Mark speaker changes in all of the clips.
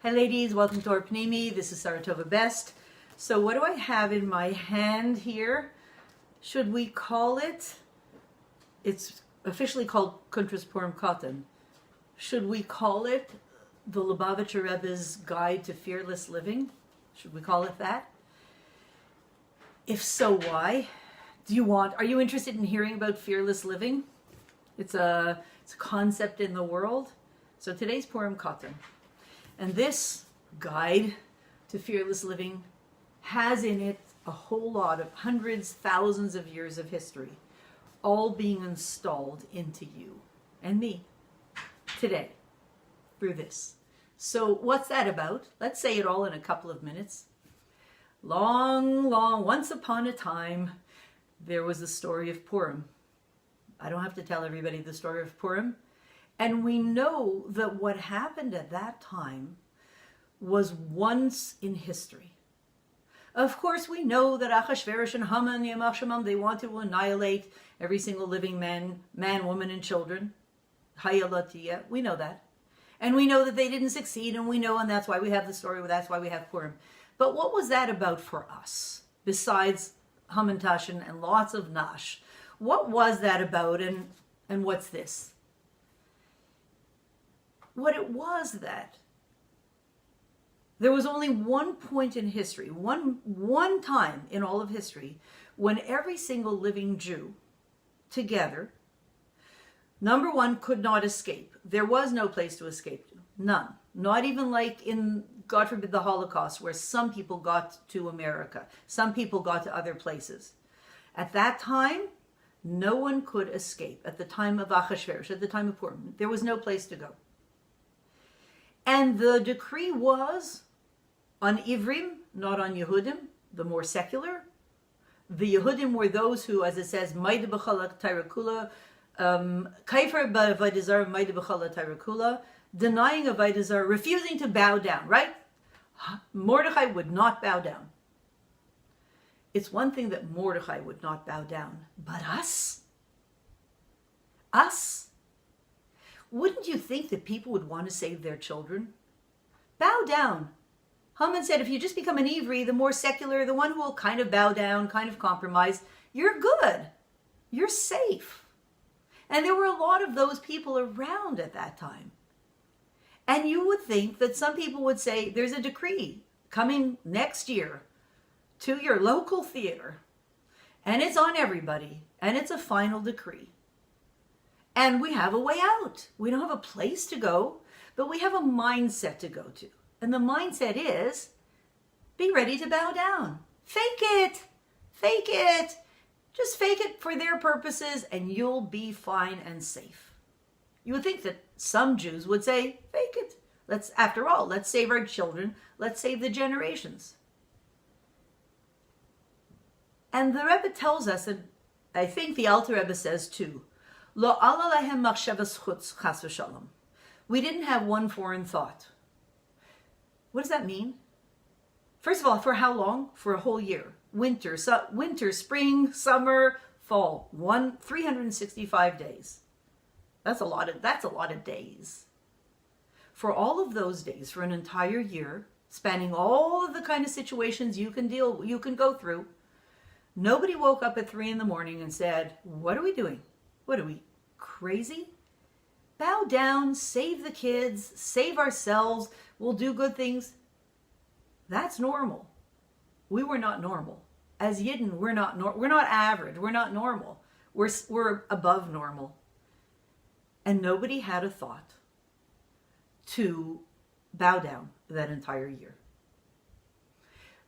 Speaker 1: Hi ladies, welcome to our Pnimi. This is Saratova Best. So what do I have in my hand here? Should we call it, it's officially called Kuntras Purim Katan. Should we call it the Lubavitcher Rebbe's Guide to Fearless Living? Should we call it that? If so, why? Are you interested in hearing about fearless living? It's a concept in the world. So today's Purim Katan. And this guide to fearless living has in it a whole lot of hundreds, thousands of years of history, all being installed into you and me today through this. So what's that about? Let's say it all in a couple of minutes. Once upon a time, there was the story of Purim. I don't have to tell everybody the story of Purim. And we know that what happened at that time was once in history. Of course, we know that Achashverosh and Haman, Yamach Shemam, they wanted to annihilate every single living man, woman, and children. Hayalatiya, we know that. And we know that they didn't succeed, and that's why we have the story, that's why we have Purim. But what was that about for us, besides Hamantashen and lots of Nash? What was that about, and what's this? What it was that there was only one point in history, one time in all of history, when every single living Jew together, number one, could not escape. There was no place to escape to. None. Not even like in, God forbid, the Holocaust, where some people got to America. Some people got to other places. At that time, no one could escape. At the time of Achashverosh, at the time of Purim, there was no place to go. And the decree was on Ivrim, not on Yehudim, the more secular. The Yehudim were those who, as it says, Maida b'chala tairakula, kaifer b'avaydazar Maida b'chala tairakula, denying Avaydazar, refusing to bow down, right? Mordechai would not bow down. It's one thing that Mordechai would not bow down, but us? Us? Wouldn't you think that people would want to save their children? Bow down. Haman said, if you just become an Ivri, the more secular, the one who will kind of bow down, kind of compromise, you're good. You're safe. And there were a lot of those people around at that time. And you would think that some people would say, there's a decree coming next year to your local theater, and it's on everybody, and it's a final decree. And we have a way out. We don't have a place to go, but we have a mindset to go to. And the mindset is, be ready to bow down. Fake it. Fake it. Just fake it for their purposes and you'll be fine and safe. You would think that some Jews would say, fake it. After all, let's save our children. Let's save the generations. And the Rebbe tells us, and I think the Alter Rebbe says too, Lo ala lahem machshavas chutz chas v'shalom. We didn't have one foreign thought. What does that mean? First of all, for how long? For a whole year. Winter, spring, summer, fall. 365 days. That's a lot of days. For all of those days, for an entire year, spanning all of the kind of situations you can go through, nobody woke up at 3 a.m. and said, what are we doing? What are we, crazy? Bow down, save the kids, save ourselves, we'll do good things. That's normal. We were not normal. As Yidden, we're not average, we're not normal. We're above normal. And nobody had a thought to bow down that entire year.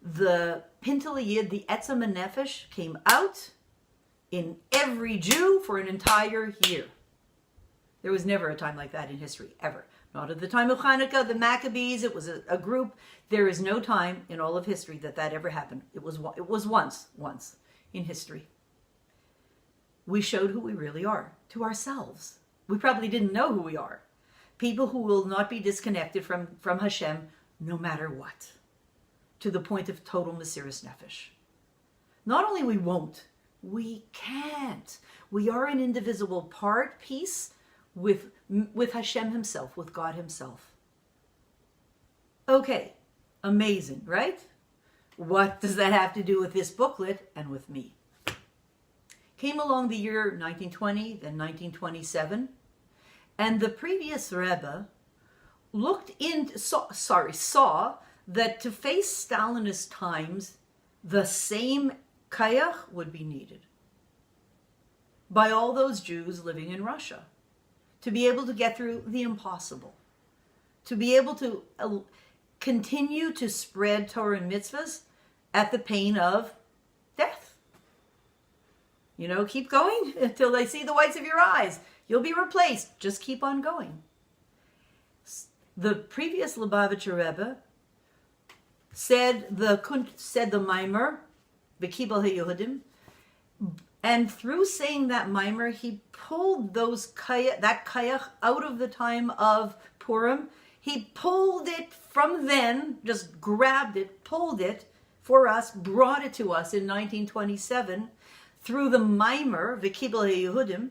Speaker 1: The Pintel Yid, the Etzem Nefesh, came out in every Jew for an entire year. There was never a time like that in history, ever. Not at the time of Hanukkah, the Maccabees, it was a group. There is no time in all of history that ever happened. It was once in history. We showed who we really are to ourselves. We probably didn't know who we are. People who will not be disconnected from Hashem no matter what. To the point of total Mesiras Nefesh. Not only we won't, we can't. We are an indivisible piece with Hashem himself, with God himself. Okay, amazing, right? What does that have to do with this booklet and with me? Came along the year 1920, then 1927, and the previous Rebbe saw that to face Stalinist times, the same kayach would be needed by all those Jews living in Russia to be able to get through the impossible, to be able to continue to spread Torah and mitzvahs at the pain of death. You know, keep going until they see the whites of your eyes. You'll be replaced. Just keep on going. The previous Lubavitcher Rebbe said the Maimer, V'kibel HaYehudim, and through saying that Maimer, he pulled that kayach out of the time of Purim. He pulled it from then, just grabbed it, pulled it for us, brought it to us in 1927 through the Maimer, V'kibel HaYehudim,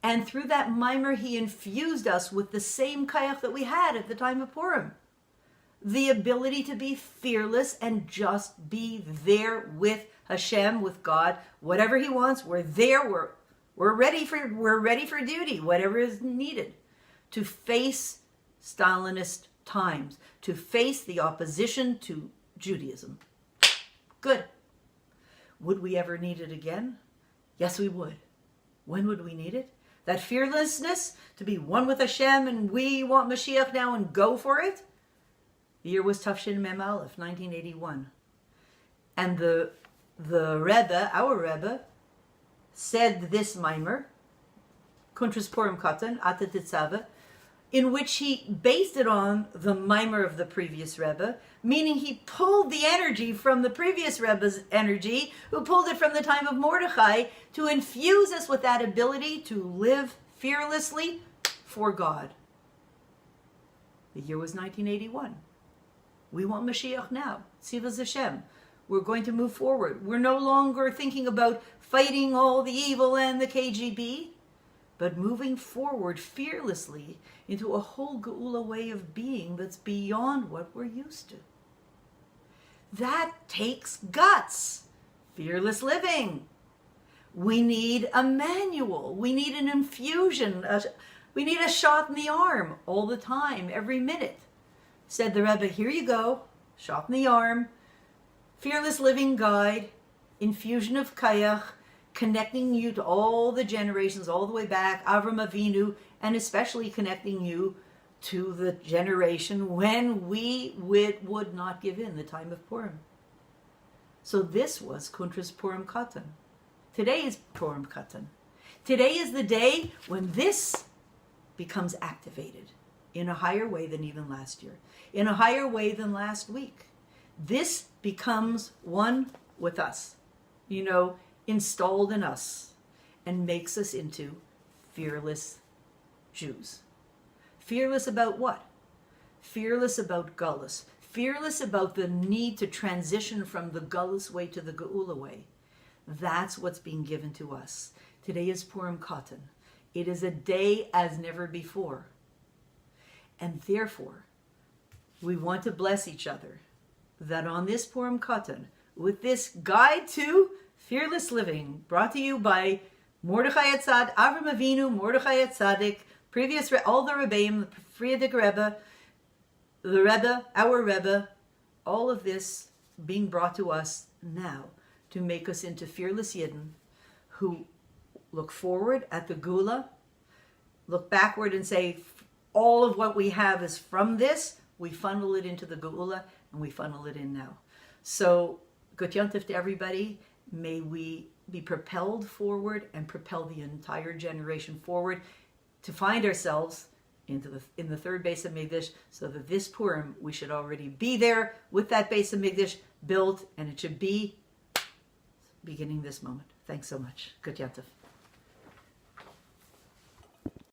Speaker 1: and through that Maimer, he infused us with the same kayach that we had at the time of Purim. The ability to be fearless and just be there with Hashem, with God, whatever He wants. We're there. We're ready for duty, whatever is needed, to face Stalinist times, to face the opposition to Judaism. Good. Would we ever need it again? Yes, we would. When would we need it? That fearlessness to be one with Hashem, and we want Mashiach now and go for it. The year was Tafshin Mem Aleph, 1981. And the Rebbe, our Rebbe, said this Maimer, Kuntras Purim Katan, Ata Tetzava, in which he based it on the Maimer of the previous Rebbe, meaning he pulled the energy from the previous Rebbe's energy, who pulled it from the time of Mordechai, to infuse us with that ability to live fearlessly for God. The year was 1981. We want Mashiach now. Tzivas Hashem. We're going to move forward. We're no longer thinking about fighting all the evil and the KGB, but moving forward fearlessly into a whole Geula way of being that's beyond what we're used to. That takes guts. Fearless living. We need a manual. We need an infusion. We need a shot in the arm all the time, every minute. Said the Rebbe, here you go, shot in the arm, fearless living guide, infusion of kayach, connecting you to all the generations, all the way back, Avram Avinu, and especially connecting you to the generation when we would not give in, the time of Purim. So this was Kuntras Purim Katan. Today is Purim Katan. Today is the day when this becomes activated in a higher way than even last year, in a higher way than last week. This becomes one with us, installed in us, and makes us into fearless Jews. Fearless about what? Fearless about Gullus. Fearless about the need to transition from the Gullus way to the Geula way. That's what's being given to us. Today is Purim Katan. It is a day as never before. And therefore, we want to bless each other that on this Purim Katan, with this guide to fearless living, brought to you by Mordechai Tzad, Avram Avinu, Mordechai Tzaddik, all the Rebbeim, the Frierdiker Rebbe, the Rebbe, our Rebbe, all of this being brought to us now to make us into fearless Yidden who look forward at the Geula, look backward and say, all of what we have is from this. We funnel it into the Geula, and we funnel it in now. So, Gut Yontif to everybody. May we be propelled forward and propel the entire generation forward to find ourselves in the third Beis HaMikdash, so that this Purim we should already be there with that Beis HaMikdash built, and it should be beginning this moment. Thanks so much. Gut Yontif.